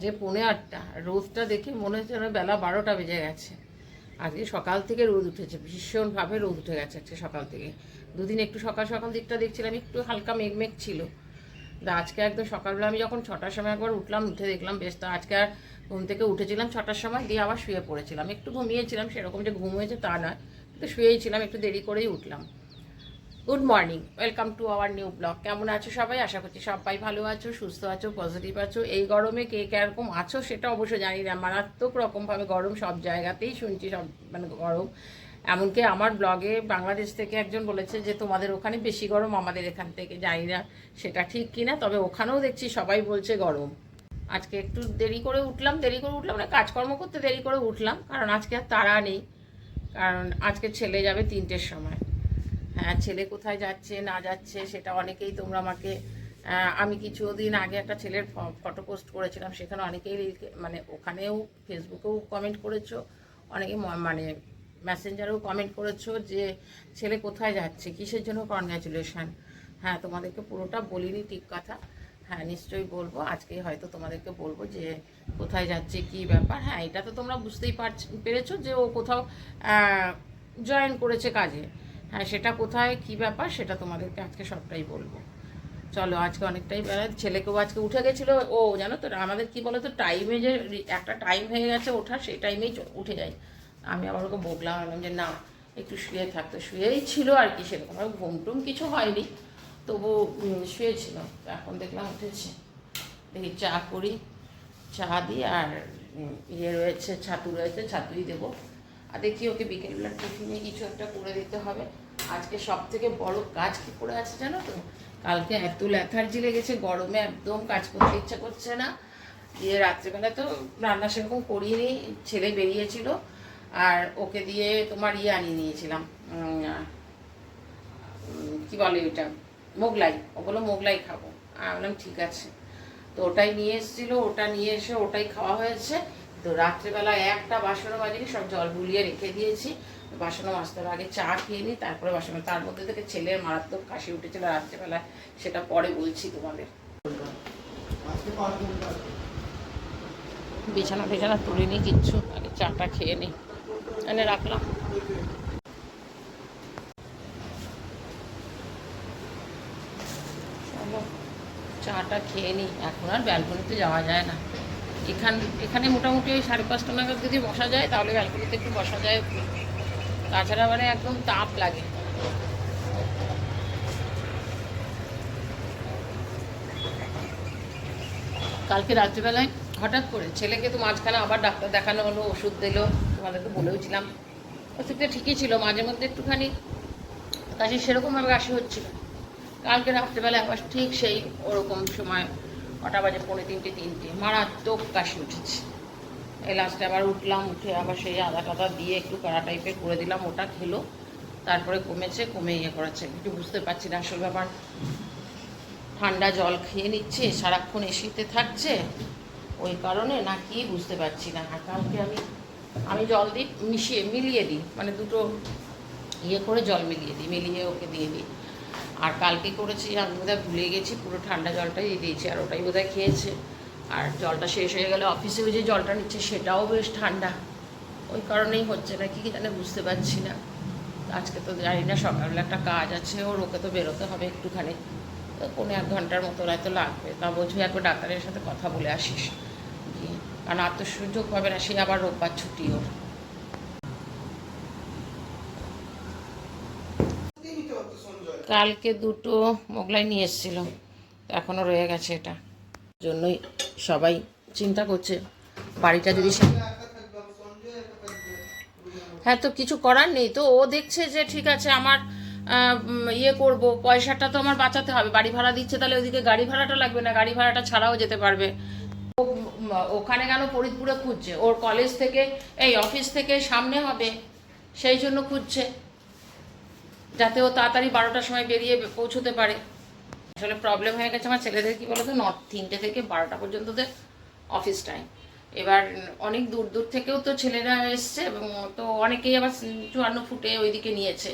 বাজে 8:45। রোদটা দেখে মনে হচ্ছে যেন বেলা 12টা বেজে গেছে। আজকে সকাল থেকে রোদ উঠেছে, ভীষণভাবে রোদ উঠে গেছে আজকে সকাল থেকে। দুদিন একটু সকাল সকাল দিকটা দেখছিলাম একটু হালকা মেঘ ছিল, আজকে একদম সকালবেলা আমি যখন 6টার সময় একবার উঠলাম, উঠে দেখলাম বেশ। তো আজকে আর ঘুম থেকে উঠেছিলাম 6টার সময়, দিয়ে আবার শুয়ে পড়েছিলাম। একটু ঘুমিয়েছিলাম, সেরকম যে ঘুম হয়েছে তা নয়, কিন্তু শুয়েই ছিলাম, একটু দেরি করেই উঠলাম। Good morning, welcome to our new blog. কেমন আছো সবাই? আশা করছি সবাই ভালো আছো, সুস্থ আছো, পজিটিভ আছো। এই গরমে কে কীরকম আছো সেটা অবশ্য জানি না। মারাত্মক রকমভাবে গরম, সব জায়গাতেই শুনছি সব মানে গরম। এমনকি আমার ব্লগে বাংলাদেশ থেকে একজন বলেছে যে তোমাদের ওখানে বেশি গরম আমাদের এখান থেকে, জানি না সেটা ঠিক কিনা, তবে ওখানেও দেখছি সবাই বলছে গরম। আজকে একটু দেরি করে উঠলাম মানে কাজকর্ম করতে দেরি করে উঠলাম, কারণ আজকে আর তাড়া নেই, কারণ আজকে ছেলে যাবে 3টের সময়। হ্যাঁ, ছেলে কোথায় যাচ্ছে না যাচ্ছে সেটা অনেকেই তোমরা আমাকে, আমি কিছুদিন আগে একটা ছেলের ফটো পোস্ট করেছিলাম, সেখানে অনেকেই মানে ওখানেও ফেসবুকেও কমেন্ট করেছো, অনেকে মানে মেসেঞ্জারেও কমেন্ট করেছো যে ছেলে কোথায় যাচ্ছে, কিসের জন্য কনগ্র্যাচুলেশন। হ্যাঁ, তোমাদেরকে পুরোটা বলিনি, ঠিক কথা। হ্যাঁ, নিশ্চয়ই বলবো আজকে, হয়তো তোমাদেরকে বলবো যে কোথায় যাচ্ছে, কি ব্যাপার। হ্যাঁ, এটা তো তোমরা বুঝতেই পেরেছো যে ও কোথাও জয়েন করেছে কাজে। হ্যাঁ, সেটা কোথায় কি ব্যাপার সেটা তোমাদেরকে আজকে সবটাই বলবো। চলো, আজকে অনেকটাই বেলা, ছেলেকেও আজকে উঠে গেছিলো ও, জানো তো আমাদের কি বলো তো, টাইমে যে একটা টাইম হয়ে গেছে ওঠার, সেই টাইমেই উঠে যায়। আমি আবার ওকে বললাম যে না, একটু শুয়ে থাকতো, শুয়েই ছিল আর কি, সেরকম ঘুম টুম কিছু হয়নি, তবু শুয়েছিল। এখন দেখলাম উঠেছে, দেখি চা করি, চা দিই, আর ইয়ে রয়েছে, ছাতু রয়েছে, ছাতুই দেবো। আর দেখি ওকে বিকেলবেলা টিফিনে কিছু একটা করে দিতে হবে। আজকে সব থেকে বড় কাজ কি করে আছে জানো তো, কালকে এত ল্যাথার্জি লেগেছে, গরমে একদম কাজ করতে ইচ্ছা করছে না। দিয়ে রাত্রেবেলা তো রান্না সেরকম করিনি, ছেলে বেরিয়েছিল, আর ওকে দিয়ে তোমার ইয়ে আনিয়ে নিয়েছিলাম, কি বলে ওইটা, মোগলাই। ও বললো মোগলাই খাবো, আমি বললাম ঠিক আছে। তো ওটাই নিয়ে এসেছিলো, ওটা নিয়ে এসে ওটাই খাওয়া হয়েছে। তো রাত্রেবেলা একটা বাসনও বাজিনি, সব জল বুলিয়ে রেখে দিয়েছি। বাসনও মাজতে হবে, আগে চা খেয়ে নিই তারপরে বাসন। তার মধ্যে থেকে ছেলের মারাত্মক কাশি উঠেছিল রাত্রেবেলা, সেটা পরে বলছি তোমাদের। বিছানা তুলিনি কিচ্ছু, আগে চাটা খেয়ে নিই, এনে রাখলাম। চাটা খেয়ে নিই, এখন আর ব্যালকনিতে যাওয়া যায় না। এখানে মোটামুটি ওই 5:30 নাগাদ যদি বসা যায় তাহলে ব্যালকনিতে একটু বসা যায়, তাছাড়া মানে একদম তাপ লাগে। কালকে রাত্রিবেলায় হঠাৎ করে ছেলেকে তো মাঝখানে আবার ডাক্তার দেখানো হলো, ওষুধ দিলো, তোমাদেরকে বলেওছিলাম। ওষুধটা ঠিকই ছিল, মাঝে মধ্যে একটুখানি কাশি, সেরকমভাবে কাশি হচ্ছিল। কালকে রাত্রিবেলায় আবার ঠিক সেই ওরকম সময়, কটা বাজে, 2:45-3টে, মারাত্মক কাশি উঠেছে। এই লাস্টে আবার উঠলাম, উঠে আবার সেই আদা টাদা দিয়ে একটু কাড়া টাইপের করে দিলাম, ওটা খেলো, তারপরে কমে ইয়ে করেছে। কিছু বুঝতে পারছি না আসল ব্যাপার, ঠান্ডা জল খেয়ে নিচ্ছে, সারাক্ষণ এসিতে থাকছে, ওই কারণে না কি বুঝতে পারছি না। আর কালকে আমি জল দিই, মিলিয়ে দিই, মানে দুটো ইয়ে করে জল মিলিয়ে ওকে দিয়ে দিই। আর কালকে করেছি, আমি বোধহয় ভুলে গেছি, পুরো ঠান্ডা জলটাই দিয়েছি, আর ওটাই বোধহয় খেয়েছে। আর জলটা শেষ হয়ে গেলে অফিসেও যে জলটা নিচ্ছে সেটাও বেশ ঠান্ডা, ওই কারণেই হচ্ছে না কি জানে, বুঝতে পারছি না। আজকে তো জানি না, সকালবেলা একটা কাজ আছে ওকে তো বেরোতে হবে একটুখানি, তো 1.5 ঘন্টার মতো হয়তো লাগবে। তা বলছি একবার ডাক্তারের সাথে কথা বলে আসিস, কারণ আর তো সুযোগ পাবে না, সে আবার রোববার ছুটি ওর। কালকে 2টো মোগলাই নিয়ে এসেছিল, এখনও রয়ে গেছে, এটা জন্যই সবাই চিন্তা করছে বাড়িটা যদি। হ্যাঁ, তো কিছু করার নেই, তো ও দেখছে যে ঠিক আছে আমার ইয়ে করব, পয়সাটা তো আমার বাঁচাতে হবে, বাড়ি ভাড়া দিচ্ছে, তাহলে ওইদিকে গাড়ি ভাড়াটা লাগবে না, গাড়ি ভাড়াটা ছাড়াও যেতে পারবে। ওখানে কেন ফরিদপুরে খুঁজছে, ওর কলেজ থেকে এই অফিস থেকে সামনে হবে, সেই জন্য খুঁজছে, যাতে ও তাড়াতাড়ি 12টার সময় বেরিয়ে পৌঁছতে পারে। আসলে প্রবলেম হয়ে গেছে আমার ছেলেদের, কি বলতো, 3টে থেকে 12টা পর্যন্ত অফিস টাইম। এবার অনেক দূর দূর থেকেও তো ছেলেরা এসছে, এবং তো অনেকেই আবার 54 ফুটে ওইদিকে নিয়েছে।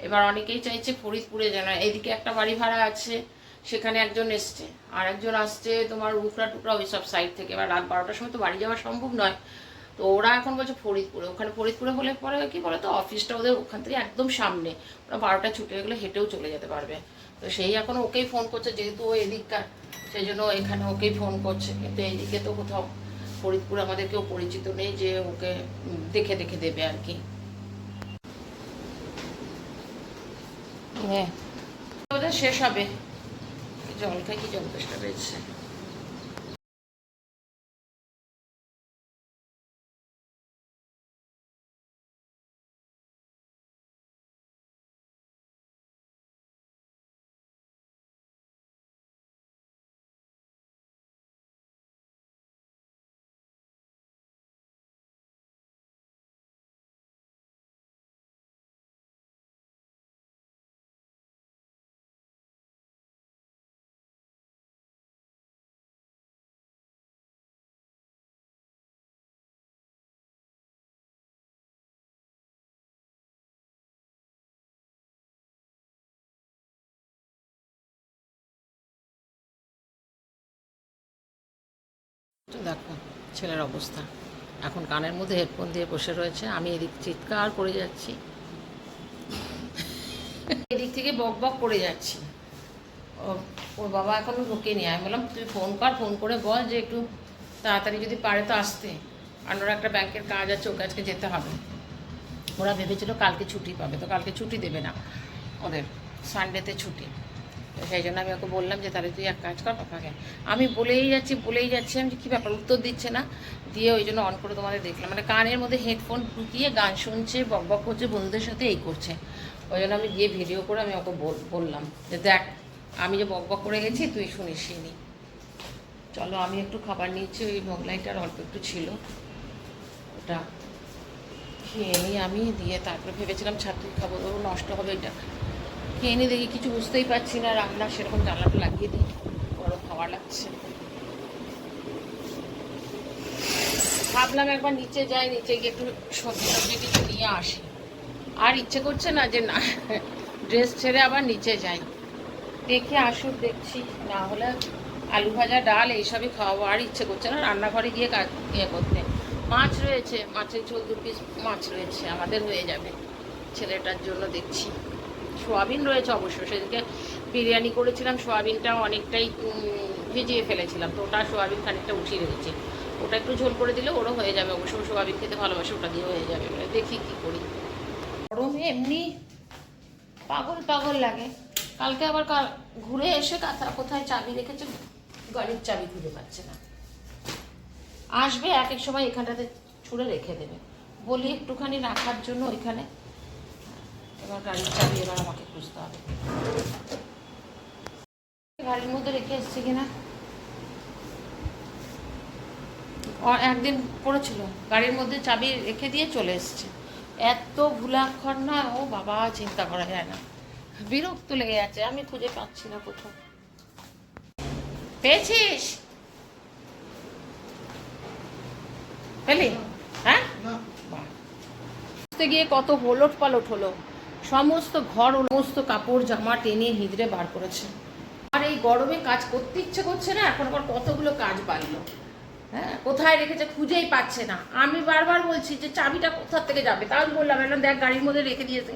এবার অনেকেই চাইছে ফরিদপুরে, যেন এইদিকে একটা বাড়ি ভাড়া আছে, সেখানে একজন এসছে, আর একজন আসছে তোমার উকরা টুকরা ওই সব সাইড থেকে। এবার রাত 12টার সময় তো বাড়ি যাওয়া সম্ভব নয়, তো ওরা এখন বলছে ফরিদপুরে। ওখানে ফরিদপুরে হলে পরে কি বলো তো, অফিসটা ওদের ওখান থেকে একদম সামনে, ওরা 12টা ছুটি হয়ে গেলে হেঁটেও চলে যেতে পারবে। তো সেই এখন ওকেই ফোন করছে, যেহেতু ও এদিককার, সেই জন্য এখানে ওকেই ফোন করছে। কিন্তু এইদিকে তো কোথাও ফরিদপুরে আমাদের কেউ পরিচিত নেই যে ওকে দেখে দেখে দেবে আর কি। হ্যাঁ, ওদের শেষ হবে। জল খাই, কি জল তেষ্টা পেয়েছে। দেখো ছেলের অবস্থা, এখন কানের মধ্যে হেডফোন দিয়ে বসে রয়েছে, আমি এদিক চিৎকার করে যাচ্ছি, এদিক থেকে বক বক করে যাচ্ছি। ওর বাবা এখন ঢোকেনি। আমি বললাম তুই ফোন কর, ফোন করে বল যে একটু তাড়াতাড়ি যদি পারে তো আসতে, আর ওরা একটা ব্যাংকের কাজ আছে, ওকে আজকে যেতে হবে। ওরা ভেবেছিল কালকে ছুটি পাবে, তো কালকে ছুটি দেবে না, ওদের সানডেতে ছুটি। তো সেই জন্য আমি ওকে বললাম যে তাহলে তুই এক কাজ কর পাপাকে। আমি বলেই যাচ্ছি আমি কী ব্যাপার, উত্তর দিচ্ছে না। দিয়ে ওই জন্য অন করে তোমাদের দেখলাম, মানে কানের মধ্যে হেডফোন ঢুকিয়ে গান শুনছে, বক বক করছে, বন্ধুদের সাথে এই করছে। ওই জন্য আমি গিয়ে ভিডিও করে আমি ওকে বললাম যে দেখ আমি যে বক বক করে গেছি তুই শুনিস নি। চলো আমি একটু খাবার নিয়েছি, ওই মোগলাইটার অল্প একটু ছিল, ওটা খেয়ে নিই আমি। দিয়ে তারপরে ভেবেছিলাম ছাতুই খাবো, ও নষ্ট হবে এটা। খেয়ে নিয়ে দেখি কিছু বুঝতেই পারছি না, রান্না সেরকম জানলাটা লাগিয়ে দিই, বড় খাওয়া লাগছে। ভাবলাম একবার নিচে যাই, নিচে গিয়ে একটু সবজি টবজি কিছু নিয়ে আসি। আর ইচ্ছে করছে না যে না ড্রেস ছেড়ে আবার নিচে যাই, দেখে আসুক দেখছি, না হলে আলু ভাজা ডাল এইসবই খাওয়াবো। আর ইচ্ছে করছে না রান্নাঘরে গিয়ে কাজ ইয়ে করতে। মাছ রয়েছে, মাছের ঝোল 2 পিস মাছ রয়েছে, আমাদের হয়ে যাবে। ছেলেটার জন্য দেখছি, সোয়াবিন রয়েছে অবশ্য, সেদিকে বিরিয়ানি করেছিলাম, সোয়াবিনটা অনেকটাই ভিজিয়ে ফেলেছিলাম, তো ওটা সোয়াবিন খানিকটা উঠিয়ে রেখেছি, ওটা একটু ঝোল করে দিলে ওরও হয়ে যাবে। অবশ্য সোয়াবিন খেতে ভালোবাসে, ওটা দিয়ে হয়ে যাবে। মানে দেখি কী করি, গরমে এমনি পাগল পাগল লাগে। কালকে আবার ঘুরে এসে কোথায় চাবি রেখেছে, গাড়ির চাবি খুঁজে পাচ্ছে না। আসবে এক এক সময় এখানটাতে ছুঁড়ে রেখে দেবে, বলি একটুখানি রাখার জন্য ওইখানে। এবার গাড়ির চাবি এবার আমাকে খুঁজতে হবে, গাড়ির মধ্যে রেখে এসছে কিনা। একদিন পড়েছিল, গাড়ির মধ্যে চাবি রেখে দিয়ে চলে এসছে। এত ভুলাক্ষর না, ও বাবা চিন্তা করা যায় না, বিরক্ত লেগে যাচ্ছে। আমি খুঁজে পাচ্ছি না কোথাও। পেয়েছিস? পেলি? হ্যাঁ, গিয়ে কত ওলট পালট হলো, সমস্ত ঘর সমস্ত কাপড় জামা টেনে হিঁদড়ে বার করেছে। আর এই গরমে কাজ করতে ইচ্ছে করছে না, এখন আবার কতগুলো কাজ বাড়লো। হ্যাঁ, কোথায় রেখেছে খুঁজেই পাচ্ছে না। আমি বারবার বলছি যে চাবিটা কোথার থেকে যাবে, তাও বললাম এলাম দেখ গাড়ির মধ্যে রেখে দিয়েছে।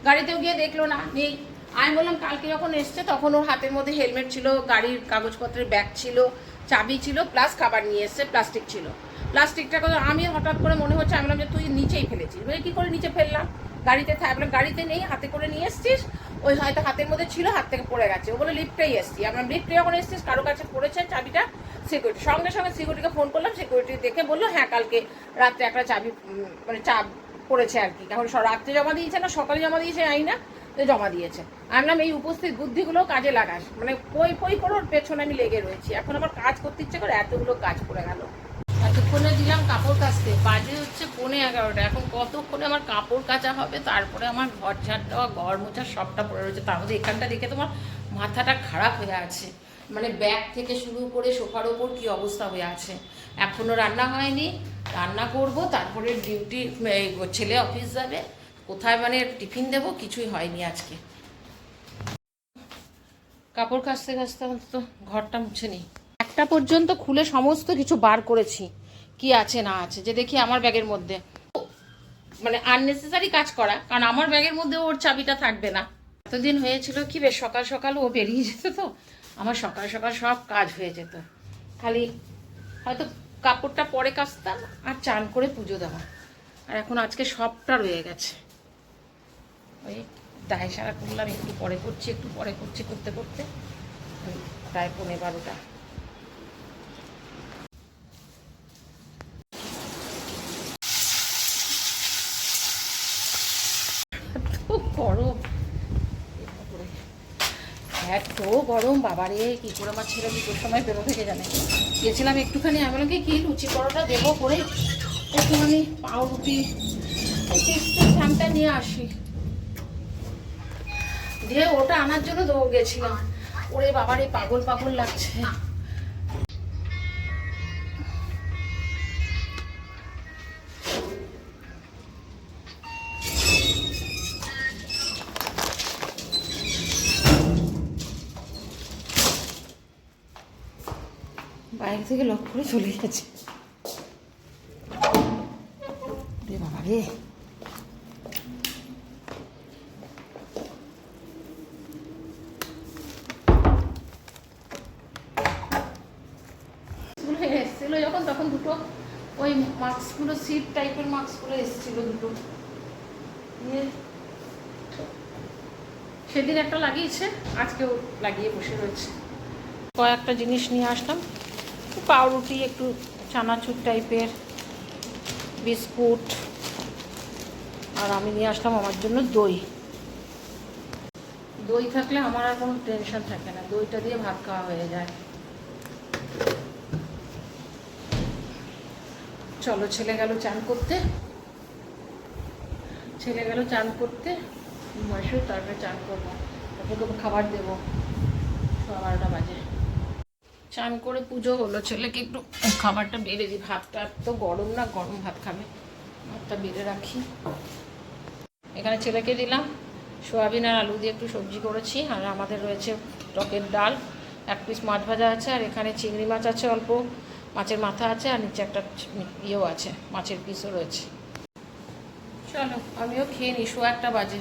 গাড়িতেও গিয়ে দেখলো না, নেই। আমি বললাম কালকে যখন এসছে তখন ওর হাতের মধ্যে হেলমেট ছিল, গাড়ির কাগজপত্রের ব্যাগ ছিল, চাবি ছিল, প্লাস খাবার নিয়ে এসছে, প্লাস্টিক ছিল। প্লাস্টিকটা কথা আমি হঠাৎ করে মনে হচ্ছে, আমি বললাম যে তুই নিচেই ফেলেছিস। বলে কী করে নিচে ফেললাম, গাড়িতে থাকলাম, গাড়িতে নেই, হাতে করে নিয়ে এসছিস, ওই হয়তো হাতের মধ্যে ছিল, হাত থেকে পড়ে গেছে। ও বলে লিফটেই এসছি। আমরা লিফটে যখন এসছিস কারো কাছে পড়েছে চাবিটা, সিকিউরিটি সঙ্গে সঙ্গে সিকিউরিটিকে ফোন করলাম, সিকিউরিটি দেখে বললো হ্যাঁ কালকে রাত্রে একটা চাবি মানে চাপ পড়েছে আর কি। এখন রাত্রে জমা দিয়েছে না সকালে জমা দিয়েছে জানি না, তো জমা দিয়েছে। আমি বললাম এই উপস্থিত বুদ্ধিগুলো কাজে লাগাস, মানে পই পই করে ওর পেছনে আমি লেগে রয়েছি। এখন আমার কাজ করতে ইচ্ছে করে, এতগুলো কাজ পড়ে গেল। এতক্ষণে দিলাম কাপড় কাচতে, বাজে হচ্ছে 11:30। এখন কতক্ষণে আমার কাপড় কাচা হবে, তারপরে আমার ঘর ঝাড় দেওয়া, ঘর মোছা সবটা পড়ে রয়েছে। তার মধ্যে এখানটা দেখে তোমার মাথাটা খারাপ হয়ে আছে, মানে ব্যাগ থেকে শুরু করে সোফার ওপর কী অবস্থা হয়ে আছে। এখনও রান্না হয়নি, রান্না করব, তারপরে ডিউটি, ছেলে অফিস যাবে, কোথায় মানে টিফিন দেবো কিছুই হয়নি আজকে। কাপড় কাচতে কাচতে অন্তত ঘরটা মুছে নিই। একটা পর্যন্ত খুলে সমস্ত কিছু বার করেছি, কি আছে না আছে, যে দেখি আমার ব্যাগের মধ্যে মানে আননেসেসারি কাজ করা, কারণ আমার ব্যাগের মধ্যে ওর চাবিটা থাকবে না। এতদিন হয়েছিল কি বেশ সকাল সকাল ও বেরিয়ে যেত, তো আমার সকাল সকাল সব কাজ হয়ে যেত, খালি হয়তো কাপড়টা পরে কাচতাম আর চান করে পুজো দেওয়া। আর এখন আজকে সবটা রয়ে গেছে, ওই দায় সারা করলাম, একটু পরে করছি একটু পরে করছি করতে করতে প্রায় 11:30। গরম, এত গরম বাবারে, কি করে আমার ছেলে দুটোর সময় বেরো থেকে জানে। গেছিলাম একটুখানি, আমি বললাম কি লুচি পরোটা দেবো করে একটুখানি পাউরুটি ঠান্ডা নিয়ে আসি, দিয়ে ওটা আনার জন্য গেছিলাম। ওরে বাবারে পাগল পাগল লাগছে। বাইরে থেকে লক করে চলে গেছে, রে বাবা রে। এসেছিলো যখন, তখন দুটো ওই মাস্কগুলো সিট টাইপের মাস্কগুলো এসেছিল দুটো, সেদিন একটা লাগিয়েছে, আজকেও লাগিয়ে বসে রয়েছে। কয়েকটা জিনিস নিয়ে আসলাম, পাউরুটি, একটু চানাচুর টাইপের বিস্কুট, আর আমি নিয়ে আসলাম আমার জন্য দই। দই থাকলে আমার আর কোনো টেনশন থাকে না, দইটা দিয়ে ভাত খাওয়া হয়ে যায়। চলো, ছেলে গেল চান করতে, বসে তারপরে চান করবো, তারপরে খাবার দেবো। 12টা বাজে চান করে পুজো হলো, ছেলেকে একটু খাবারটা বেড়ে দিই। ভাতটা তো গরম না, গরম ভাত খাবে, ভাতটা বেড়ে রাখি। এখানে ছেলেকে দিলাম সোয়াবিন আর আলু দিয়ে একটু সবজি করেছি, আর আমাদের রয়েছে টকের ডাল, 1 পিস মাছ ভাজা আছে, আর এখানে চিংড়ি মাছ আছে অল্প, মাছের মাথা আছে, আর নিচে একটা ইয়েও আছে, মাছের পিসও রয়েছে। চলো আমিও খেয়ে নিই, 1:15 বাজে,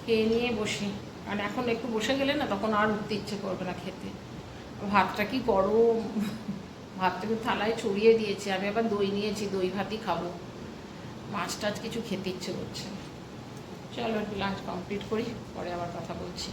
খেয়ে নিয়ে বসি। আর এখন একটু বসে গেলে না তখন আর উঠতে ইচ্ছে করবে না খেতে। ভাতটা কি গরম, ভাতটা একটু থালায় ছড়িয়ে দিয়েছি, আমি আবার দই নিয়েছি, দই ভাতই খাবো, মাছ টাছ কিছু খেতে ইচ্ছে করছে না। চলো একটু লাঞ্চ কমপ্লিট করি, পরে আবার কথা বলছি।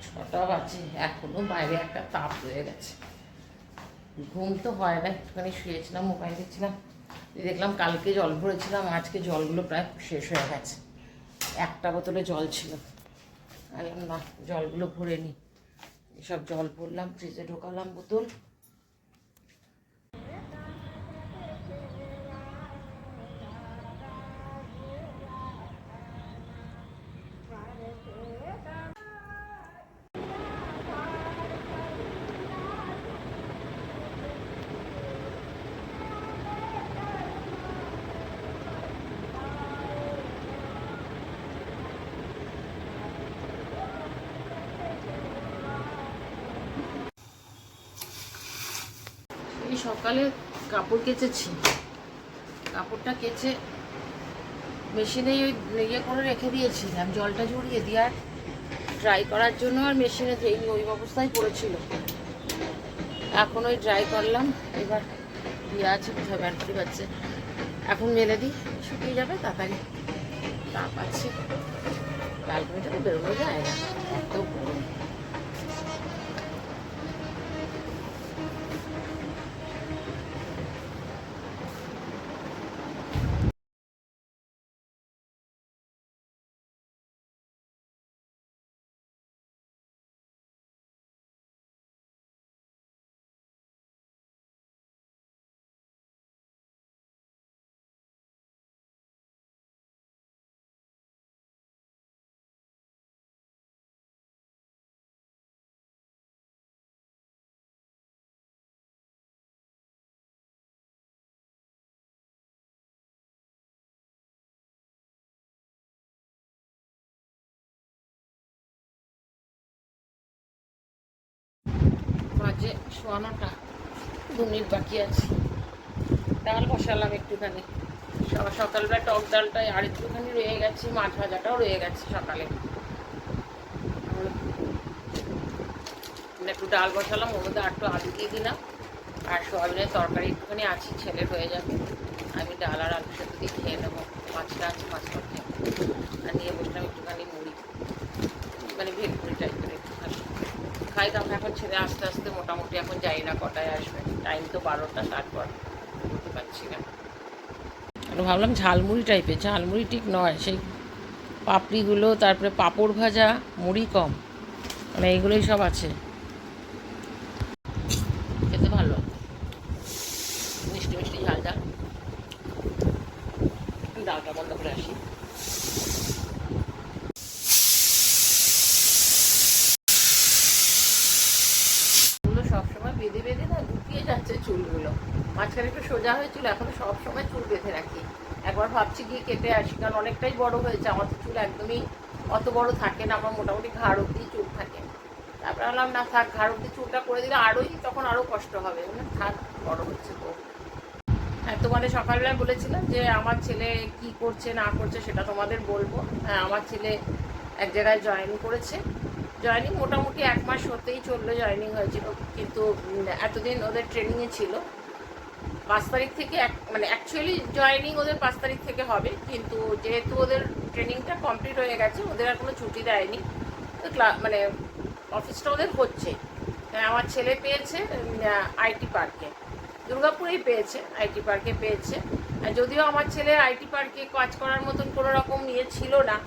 ছটা বাজে, এখনো বাইরে একটা তাপ রয়ে গেছে। ঘুম তো হয় না, একটুখানি শুয়েছিলাম, মোবাইল দেখছিলাম, দেখলাম কালকে জল ভরেছিলাম, আজকে জলগুলো প্রায় শেষ হয়ে গেছে। একটা বোতলে জল ছিল, না জলগুলো ভরে নিই। এসব জল ভরলাম, ফ্রিজে ঢোকালাম বোতল। এই সকালে কাপড় কেচেছি, কাপড়টা কেচে মেশিনে ওই ইয়ে করে রেখে দিয়েছিলাম, জলটা ঝরিয়ে দিয়ে, আর ড্রাই করার জন্য আর মেশিনে যেই ওই অবস্থায় পড়েছিল, এখন ওই ড্রাই করলাম। এবার দিয়ে আছে কোথায় ব্যাটারি বাজছে, এখন মেলে দিই, শুকিয়ে যাবে তাড়াতাড়ি, তাপ আছে। ব্যালকনিটা তো বেরোনো যায় না, এত গরম। বাজে শোয়ানোটা, 2 মিনিট বাকি আছে। ডাল বসালাম একটুখানি, সকালবেলা টক ডালটাই আর একটুখানি রয়ে গেছে, মাছ ভাজাটাও রয়ে গেছে সকালে। একটু ডাল বসালাম, ওর মধ্যে একটু আলু দিয়ে দিলাম, আর সোয়াবিনের তরকারি একটুখানি আছে, ছেলের হয়ে যাবে। আমি ডাল আর আলু সেদ্ধ দিয়ে খেয়ে নেবো, মাছটা আছে মাছটা খেয়ে। আর নিয়ে বসলাম একটুখানি মুড়ি, মানে ভেলপুরি টাইপের একটুখানি খাই। তখন এখন ছেলে আস্তে আস্তে মোটামুটি, এখন যাই না কটায় আসবে, টাইম তো 12টা, তারপর বুঝতে পারছি না। আমি ভাবলাম ঝালমুড়ি টাইপের, ঝালমুড়ি ঠিক নয়, সেই পাপড়িগুলো, তারপরে পাঁপড় ভাজা, মুড়ি কম, মানে এইগুলোই সব আছে, খেতে ভালো, মিষ্টি মিষ্টি ঝাল ঝাল। ডালটা বন্ধ করে আসি। চুলগুলো সবসময় বেঁধে বেঁধে না ঢুকিয়ে যাচ্ছে চুলগুলো, মাঝখানে একটু সোজা হয়েছিল, এখন সবসময় চুল বেঁধে রাখি। একবার ভাবছি গিয়ে কেটে আসি, কারণ অনেকটাই বড় হয়েছে, আমার তো চুল একদমই অত বড় থাকে না, আমার মোটামুটি ঘাড় অব্দি চুল থাকে। তারপরে বললাম না থাক, ঘাড় অব্দি চুলটা করে দিলে তখন আরও কষ্ট হবে, থাক, বড় হচ্ছে তো। হ্যাঁ, তোমাদের সকালবেলায় বলেছিলাম যে আমার ছেলে কি করছে না করছে সেটা তোমাদের বলবো। হ্যাঁ, আমার ছেলে এক জায়গায় জয়েন করেছে, জয়েনিং মোটামুটি 1 মাস হতেই চললো, জয়েনিং হয়েছিল, কিন্তু এতদিন ওদের ট্রেনিংয়ে ছিল। 5 তারিখ থেকে মানে অ্যাকচুয়ালি জয়েনিং ওদের 5 তারিখ থেকে হবে, কিন্তু যেহেতু ওদের ট্রেনিংটা কমপ্লিট হয়ে গেছে, ওদের আর কোনো ছুটি দেয়নি, তো মানে অফিসটা ওদের হচ্ছে। আমার ছেলে পেয়েছে আইটি পার্কে, দুর্গাপুরেই পেয়েছে, আইটি পার্কে পেয়েছে। যদিও আমার ছেলে আইটি পার্কে কাজ করার মতন কোনো রকম ইয়ে ছিল না,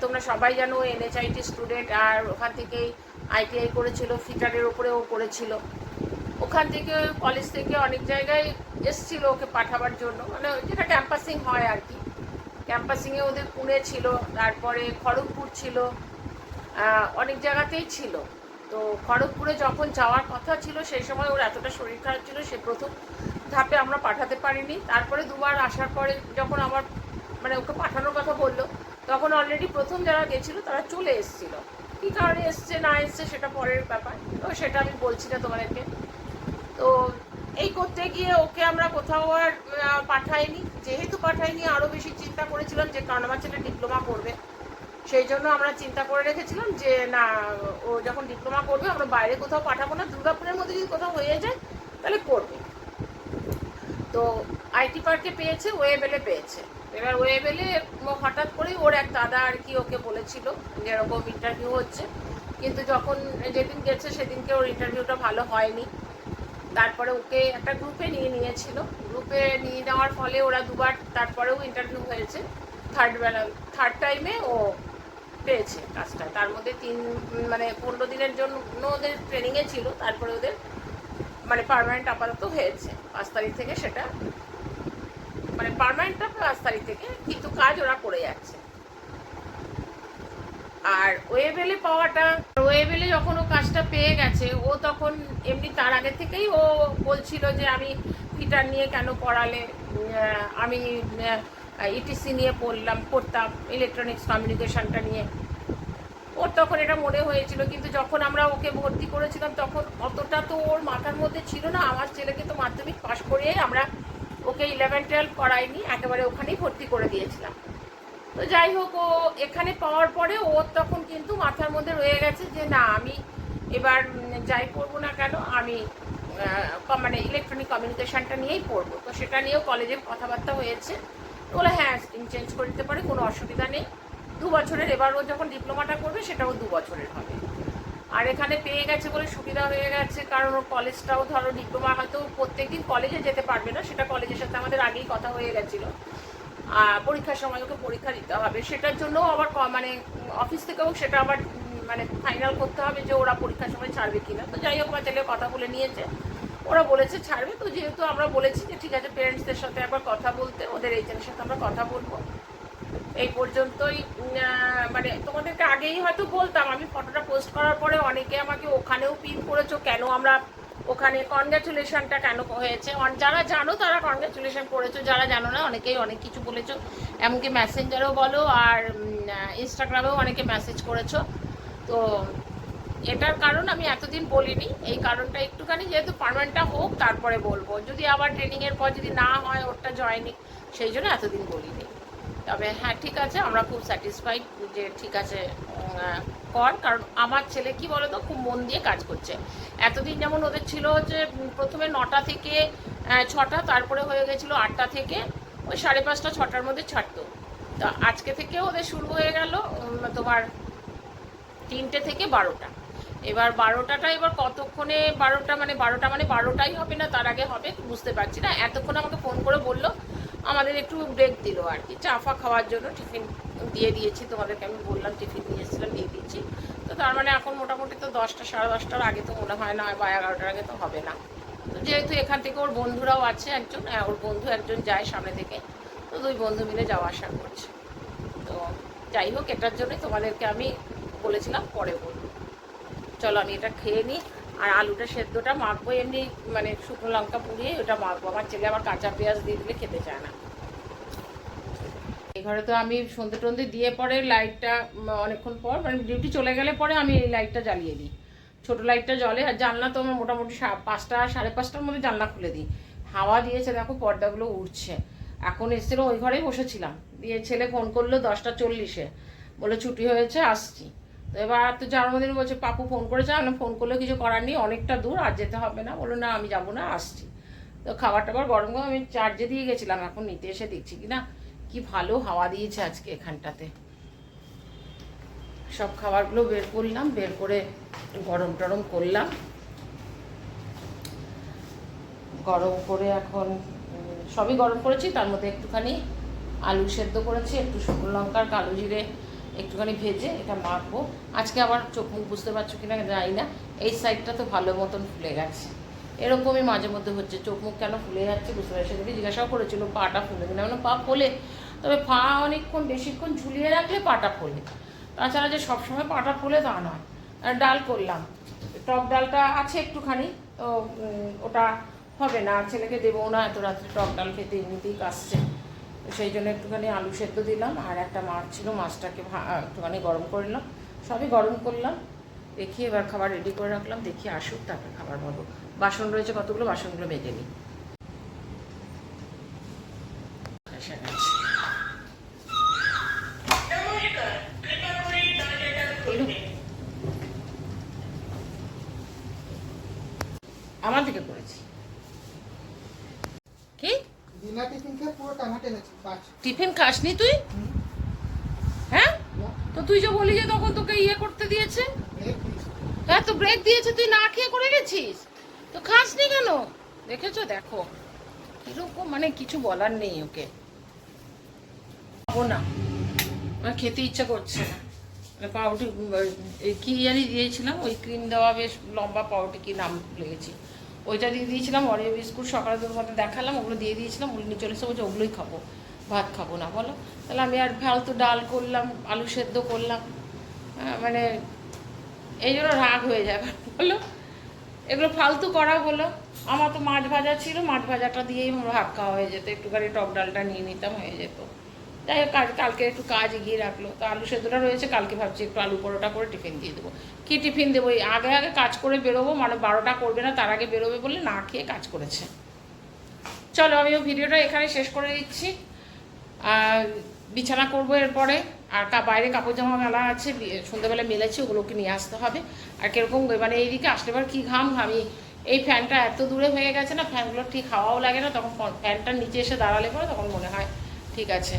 তোমরা সবাই জানো NHIT স্টুডেন্ট, আর ওখান থেকেই ITI করেছিল, ফিটারের ওপরে ও করেছিল। ওখান থেকে কলেজ থেকে অনেক জায়গায় এসছিল ওকে পাঠাবার জন্য, মানে যেটা ক্যাম্পাসিং হয় আর কি। ক্যাম্পাসিংয়ে ওদের পুনে ছিল, তারপরে খড়গপুর ছিল, অনেক জায়গাতেই ছিল। তো খড়গপুরে যখন যাওয়ার কথা ছিল, সেই সময় ওর এতটা শরীর খারাপ ছিল, সে প্রথম ধাপে আমরা পাঠাতে পারিনি। তারপরে 2বার আসার পরে যখন আমার মানে ওকে পাঠানোর কথা বললো, তখন অলরেডি প্রথম যারা গেছিলো তারা চলে এসেছিলো। কী কারণে এসছে না এসছে সেটা পরের ব্যাপার, তো সেটা আমি বলছি না তোমাদেরকে। তো এই করতে গিয়ে ওকে আমরা কোথাও আর পাঠাইনি, যেহেতু পাঠাইনি আরও বেশি চিন্তা করেছিলাম, যে কারণ আমার ছেলে ডিপ্লোমা করবে, সেই জন্য আমরা চিন্তা করে রেখেছিলাম যে না, ও যখন ডিপ্লোমা করবে আমরা বাইরে কোথাও পাঠাবো না, দুর্গাপুরের মধ্যে যদি কোথাও হয়ে যায় তাহলে করবে। তো আইটি পার্কে পেয়েছে, ওয়েবেলে পেয়েছে। এবার ওয়েবেলে হঠাৎ করেই ওর এক দাদা আর কি ওকে বলেছিল যে এরকম ইন্টারভিউ হচ্ছে, কিন্তু যখন যেদিন গেছে সেদিনকে ওর ইন্টারভিউটা ভালো হয়নি। তারপরে ওকে একটা গ্রুপে নিয়েছিল, গ্রুপে নিয়ে নেওয়ার ফলে ওরা 2বার তারপরেও ইন্টারভিউ হয়েছে, থার্ড টাইমে ও পেয়েছে কাজটা। তার মধ্যে 15 দিনের জন্য ওদের ট্রেনিংয়ে ছিল, তারপরে ওদের মানে পার্মানেন্ট আপাতত হয়েছে 5 তারিখ থেকে, সেটা মানে পার্মানেন্টটা 5 তারিখ থেকে, কিন্তু কাজ ওরা করে যাচ্ছে। আর ওয়েবেলে পাওয়াটা, ওয়েবেলে যখন ও কাজটা পেয়ে গেছে, ও তখন এমনি তার আগে থেকেই ও বলছিল যে আমি ফিটার নিয়ে কেন পড়ালে, আমি ইটিসি নিয়ে পড়তাম, ইলেকট্রনিক্স কমিউনিকেশনটা নিয়ে। ওর তখন এটা মনে হয়েছিল, কিন্তু যখন আমরা ওকে ভর্তি করেছিলাম তখন অতটা তো ওর মাথার মধ্যে ছিল না। আমার ছেলেকে তো মাধ্যমিক পাশ করিয়ে আমরা ওকে 11-12 করাইনি, একেবারে ওখানেই ভর্তি করে দিয়েছিলাম। তো যাই হোক, ও এখানে পাওয়ার পরে ওর তখন কিন্তু মাথার মধ্যে রয়ে গেছে যে না, আমি এবার যাই পড়বো না কেন, আমি মানে ইলেকট্রনিক কমিউনিকেশনটা নিয়েই পড়বো। তো সেটা নিয়েও কলেজে কথাবার্তা হয়েছে, বলে হ্যাঁ স্ট্রিম চেঞ্জ করে দিতে পারে, কোনো অসুবিধা নেই। 2 বছরের, এবার ও যখন ডিপ্লোমাটা করবে সেটাও 2 বছরের হবে। আর এখানে পেয়ে গেছে বলে সুবিধা হয়ে গেছে, কারণ ওর কলেজটাও ধরো ডিপ্লোমা হয়তো প্রত্যেকদিন কলেজে যেতে পারবে না, সেটা কলেজের সাথে আমাদের আগেই কথা হয়ে গেছিলো। পরীক্ষার সময় ওকে পরীক্ষা দিতে হবে, সেটার জন্য আবার মানে অফিস থেকেও সেটা আবার মানে ফাইনাল করতে হবে যে ওরা পরীক্ষার সময় ছাড়বে কিনা। তো যাই হোক, আমার ছেলে কথা বলে নিয়েছে, ওরা বলেছে ছাড়বে। তো যেহেতু আমরা বলেছি যে ঠিক আছে পেরেন্টসদের সাথে একবার কথা বলতে, ওদের এইজেন্টের সাথে আমরা কথা বলবো। এই পর্যন্তই। মানে তোমাদেরকে আগেই হয়তো বলতাম, আমি ফটোটা পোস্ট করার পরে অনেকে আমাকে ওখানেও পিন করেছো, কেন আমরা ওখানে কনগ্র্যাচুলেশনটা কেন হয়েছে, যারা জানো তারা কনগ্র্যাচুলেশন করেছো, যারা জানো না অনেকেই অনেক কিছু বলেছো, এমনকি মেসেঞ্জারেও বলো আর ইনস্টাগ্রামেও অনেকে মেসেজ করেছো। তো এটার কারণ আমি এতদিন বলিনি, এই কারণটা একটুখানি যেহেতু পার্মানেন্টটা হোক তারপরে বলবো, যদি আবার ট্রেনিংয়ের পর যদি না হয় ওরটা জয়েনিং, সেই জন্য এতদিন বলিনি। তবে হ্যাঁ ঠিক আছে, আমরা খুব স্যাটিসফাইড যে ঠিক আছে কর, কারণ আমার ছেলে কি বলো তো খুব মন দিয়ে কাজ করছে। এতদিন যেমন ওদের ছিল হচ্ছে প্রথমে 9টা থেকে 6টা, তারপরে হয়ে গেছিলো 8টা থেকে ওই 5:30 6টার মধ্যে ছাড়তো। তো আজকে থেকে ওদের শুরু হয়ে গেল তোমার 3টে থেকে 12টা। এবার 12টাটা এবার কতক্ষণে 12টা মানে 12টাই হবে না তার আগে হবে বুঝতে পারছি না। এতক্ষণ আমাকে ফোন করে বললো আমাদের একটু ব্রেক দিল আর কি, চা ফা খাওয়ার জন্য। টিফিন দিয়ে দিয়েছি, তোমাদেরকে আমি বললাম টিফিন নিয়ে এসেছিলাম, দিয়ে দিয়েছি। তো তার মানে এখন মোটামুটি তো 10টা 10:30টার আগে তো মনে হয় না, বা 11টার আগে তো হবে না। তো যেহেতু এখান থেকে ওর বন্ধুরাও আছে একজন, ওর বন্ধু একজন যায় সামনে থেকে, তো 2 বন্ধু মিলে যাওয়া আসা করছে। তো যাই হোক, এটার জন্যই তোমাদেরকে আমি বলেছিলাম পরে বলবো। চলো আমি এটা খেয়ে নিই, আর আলুটা সেদ্ধটা মাখবো এমনি মানে শুকনো লঙ্কা পুড়িয়ে ওটা মাখবো। আমার ছেলে আবার কাঁচা পেঁয়াজ দিয়ে দিলে খেতে চায় না। এই ঘরে তো আমি সন্ধে টন্ধে দিয়ে পরে লাইটটা অনেকক্ষণ পর মানে ডিউটি চলে গেলে পরে আমি এই লাইটটা জ্বালিয়ে দিই, ছোটো লাইটটা জ্বলে। আর জানলা তো আমার মোটামুটি 5টা 5:30টার মধ্যে জানলা খুলে দিই। হাওয়া দিয়েছে দেখো, পর্দাগুলো উঠছে। এখন এসেছিলো ওই ঘরেই বসেছিলাম, দিয়ে ছেলে ফোন করলো 10টা 40-এ, বলে ছুটি হয়েছে আসছি। তো এবার তো জন্মদিন বলছে, পাপু ফোন করেছে, আমি ফোন করলে কিছু করার নেই, অনেকটা দূর আর যেতে হবে না। বললো না আমি যাবো না, আসছি। তো খাবার টাবার গরম গরম আমি চার্জে দিয়ে গেছিলাম, এখন নিতে এসে দেখছি কি না কি ভালো হাওয়া দিয়েছে আজকে এখানটাতে। সব খাবারগুলো বের করলাম, বের করে গরম টরম করলাম, গরম করে এখন সবই গরম করেছি। তার মধ্যে একটুখানি আলু সেদ্ধ করেছি, একটু শুকনো লঙ্কার কালো জিরে একটুখানি ভেজে এটা মাখবো। আজকে আবার চোখ মুখ বুঝতে পারছো কিনা জানি না, এই সাইডটা তো ভালো মতন ফুলে গেছে। এরকমই মাঝে মধ্যে হচ্ছে, চোখ মুখ কেন ফুলে যাচ্ছে বুঝতে পারছি। সেদিকে জিজ্ঞাসাও করেছিল পাটা ফুলে কিনা, মানে পা ফোলে, তবে পা অনেকক্ষণ বেশিক্ষণ ঝুলিয়ে রাখলে পাটা ফোলে, তাছাড়া যে সবসময় পাটা ফোলে তা নয়। আর ডাল করলাম, টক ডালটা আছে একটুখানি, তো ওটা হবে না, ছেলেকে দেবো না এত রাত্রে টক ডাল খেতে, এমনিতেই কাশছে। সেই জন্য একটুখানি আলু সেদ্ধ দিলাম, আর একটা মাছ ছিল, মাছটাকে একটুখানি গরম করে নিলাম, সবই গরম করলাম। দেখি এবার খাবার রেডি করে রাখলাম, দেখি আসুক তারপরে খাবার পাবো। বাসন রয়েছে কতগুলো, বাসনগুলো মেজে নিই। আমার দিকে করেছি কি টিফিন খাসনি তুই? হ্যাঁ, তো তুই যে বলি যে তখন তোকে ইয়ে করতে দিয়েছে, হ্যাঁ তো ব্রেক দিয়েছে, তুই না খেয়ে করে গেছিস, তো খাসনি কেন? দেখেছো, দেখো কিরকম, মানে কিছু বলার নেই ওকে। খাবো না, আমার খেতে ইচ্ছা করছে না। পাউরুটি কি জানি দিয়েছিলাম, ওই ক্রিম দেওয়া বেশ লম্বা পাউরুটি, কি নাম ভুলে গেছি, ওইটা দিয়ে দিয়েছিলাম। অরিও বিস্কুট সকালে তোমাদের দেখালাম, ওগুলো দিয়ে দিয়েছিলাম, ওগুলো নিয়ে চলে এসে বলছে ওগুলোই খাবো, ভাত খাবো না। বলো তাহলে আমি আর ফালতু ডাল করলাম, আলু সেদ্ধ করলাম, মানে এই জন্য রাগ হয়ে যাবে। বলো এগুলো ফালতু করা হলো। আমার তো মাছ ভাজা ছিল, মাছ ভাজাটা দিয়েই ভাত খাওয়া হয়ে যেত, একটুখানি টক ডালটা নিয়ে নিতাম, হয়ে যেত। যাই হোক, কালকে একটু কাজ এগিয়ে রাখলো, তো আলু সেদ্ধটা রয়েছে, কালকে ভাবছি একটু আলু পরোটা করে টিফিন দিয়ে দেবো। কী টিফিন দেবো, আগে আগে কাজ করে বেরোবো, মানে 12টা করবে না তার আগে বেরোবে বলে না খেয়ে কাজ করেছে। চলো আমিও ভিডিওটা এখানে শেষ করে দিচ্ছি, বিছানা করবো এরপরে। আর বাইরে কাপড় জামা মেলা আছে, সন্ধ্যাবেলা মেলেছি, ওগুলোকে নিয়ে আসতে হবে। আর কীরকম মানে এইদিকে আসলে এবার কী ঘামি, এই ফ্যানটা এত দূরে হয়ে গেছে না, ফ্যানগুলো ঠিক হাওয়াও লাগে না, তখন ফ্যানটার নিচে এসে দাঁড়ালে পরে তখন মনে হয় ঠিক আছে।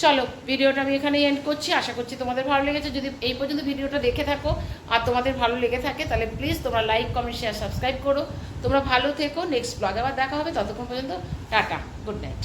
চলো ভিডিওটা আমি এখানেই এন্ড করছি, আশা করছি তোমাদের ভালো লেগেছে। যদি এই পর্যন্ত ভিডিওটা দেখে থাকো আর তোমাদের ভালো লেগে থাকে, তাহলে প্লিজ তোমরা লাইক কমেন্ট শেয়ার সাবস্ক্রাইব করো। তোমরা ভালো থেকো, নেক্সট ব্লগে আবার দেখা হবে, ততক্ষণ পর্যন্ত টাটা, গুড নাইট।